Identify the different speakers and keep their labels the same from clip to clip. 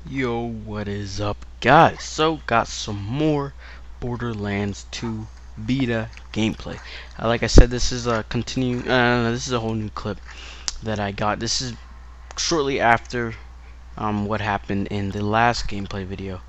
Speaker 1: Yo, what is up, guys? So, got some more Borderlands 2 Vita gameplay. Like I said, this is a this is a whole new clip that I got. This is shortly after what happened in the last gameplay video.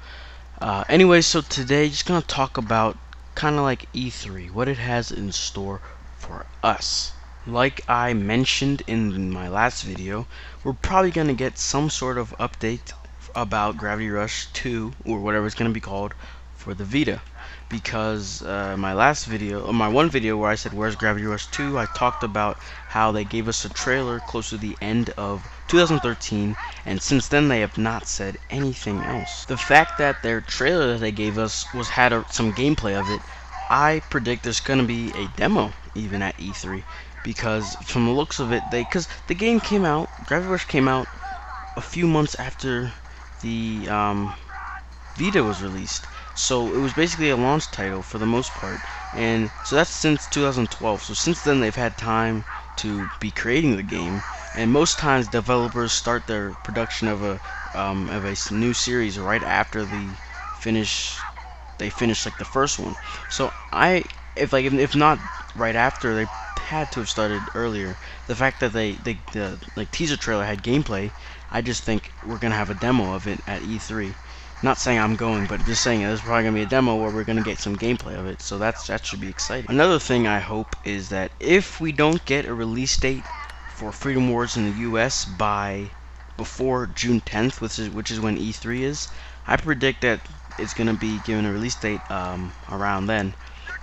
Speaker 1: Anyway, so today, just gonna talk about kind of like E3, what it has in store for us. Like I mentioned in my last video, we're probably gonna get some sort of update about Gravity Rush 2 or whatever it's gonna be called for the Vita, because my last video, or my one video where I said where's Gravity Rush 2, I talked about how they gave us a trailer close to the end of 2013, and since then they have not said anything else. The fact that their trailer that they gave us had some gameplay of it, I predict there's gonna be a demo even at E3, because from the looks of it, because the game came out, Gravity Rush came out a few months after the Vita was released, so it was basically a launch title for the most part, and so that's since 2012. So since then they've had time to be creating the game, and most times developers start their production of a new series right after they finish like the first one. So if not right after, they had to have started earlier. The fact that the teaser trailer had gameplay, I just think we're gonna have a demo of it at E3. Not saying I'm going, but just saying there's probably gonna be a demo where we're gonna get some gameplay of it. So that should be exciting. Another thing I hope is that if we don't get a release date for Freedom Wars in the U.S. before June 10th, which is when E3 is, I predict that it's gonna be given a release date around then,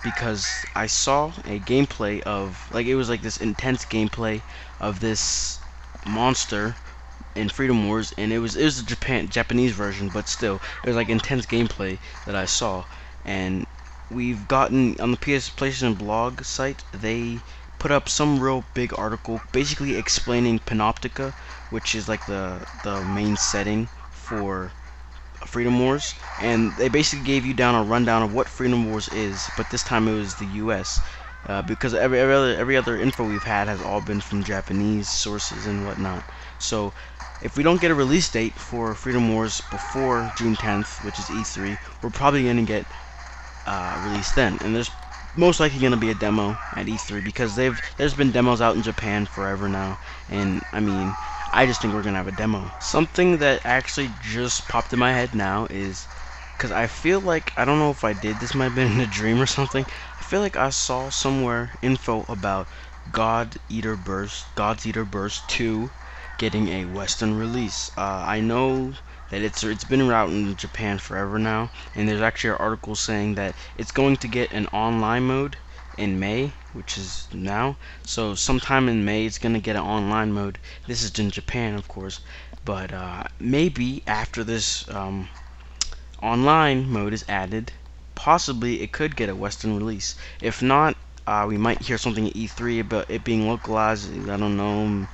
Speaker 1: because I saw a gameplay of, like, it was like this intense gameplay of this monster in Freedom Wars, and it was a Japanese version, but still it was like intense gameplay that I saw. And we've gotten on the PlayStation blog site, they put up some real big article basically explaining Panoptica, which is like the main setting for Freedom Wars, and they basically gave you down a rundown of what Freedom Wars is, but this time it was the US, because every other info we've had has all been from Japanese sources and whatnot. So if we don't get a release date for Freedom Wars before June 10th, which is E3, we're probably going to get released then, and there's most likely going to be a demo at E3, because there's been demos out in Japan forever now, and I mean, I just think we're gonna have a demo. Something that actually just popped in my head now is, because I feel like, I don't know if I did, this might have been in a dream or something, I feel like I saw somewhere info about God's Eater Burst 2 getting a Western release. I know that it's been out in Japan forever now, and there's actually an article saying that it's going to get an online mode in May, which is now. So sometime in May it's gonna get an online mode. This is in Japan, of course, but maybe after this online mode is added, possibly it could get a Western release. If not, we might hear something at E3 about it being localized. I don't know.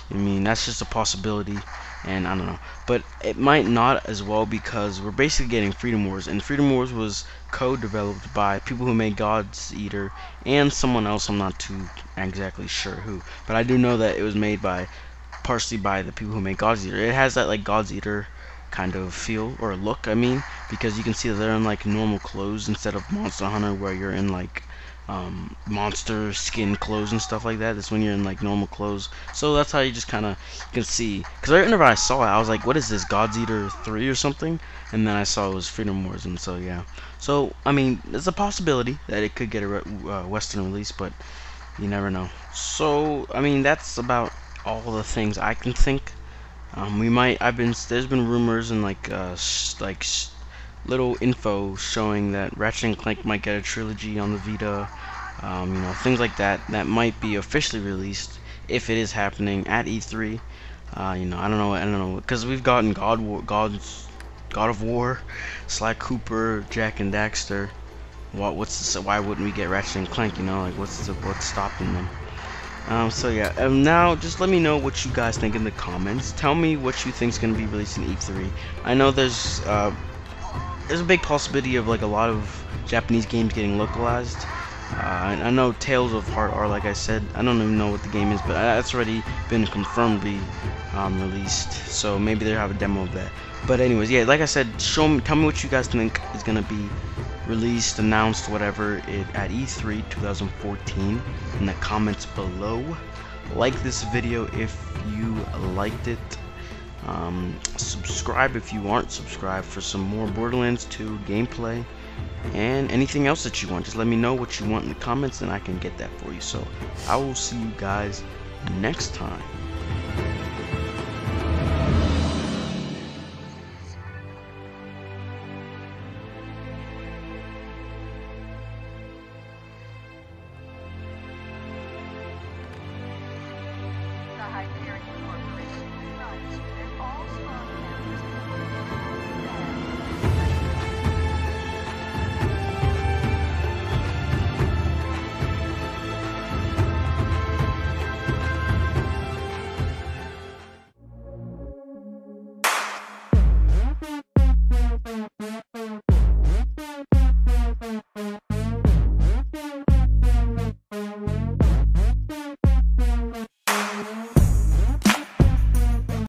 Speaker 1: I mean, that's just a possibility, and I don't know. But it might not as well, because we're basically getting Freedom Wars, and Freedom Wars was co-developed by people who made God's Eater and someone else. I'm not too exactly sure who, but I do know that it was made partially by the people who made God's Eater. It has that like God's Eater kind of feel or look, I mean, because you can see that they're in like normal clothes instead of Monster Hunter where you're in like monster skin clothes and stuff like that. That's when you're in like normal clothes. So that's how you just kind of can see. Because whenever I saw it, I was like, what is this, God's Eater 3 or something? And then I saw it was Freedom Wars, and so yeah. So I mean, there's a possibility that it could get a Western release, but you never know. So I mean, that's about all the things I can think. There's been rumors and little info showing that Ratchet and Clank might get a trilogy on the Vita, things like that might be officially released if it is happening at E3. I don't know, because we've gotten God of War, Sly Cooper, Jak and Daxter. Why wouldn't we get Ratchet and Clank? What's stopping them? So yeah, now just let me know what you guys think in the comments. Tell me what you think is going to be released in E3. I know there's a big possibility of like a lot of Japanese games getting localized, I know Tales of Heart are, like I said, I don't even know what the game is, but that's already been confirmedly released. So maybe they'll have a demo of that. But anyways, yeah, like I said, tell me what you guys think is gonna be released, announced, whatever, at E3 2014 in the comments below. Like this video if you liked it. Subscribe if you aren't subscribed for some more Borderlands 2 gameplay, and anything else that you want. Just let me know what you want in the comments and I can get that for you. So I will see you guys next time.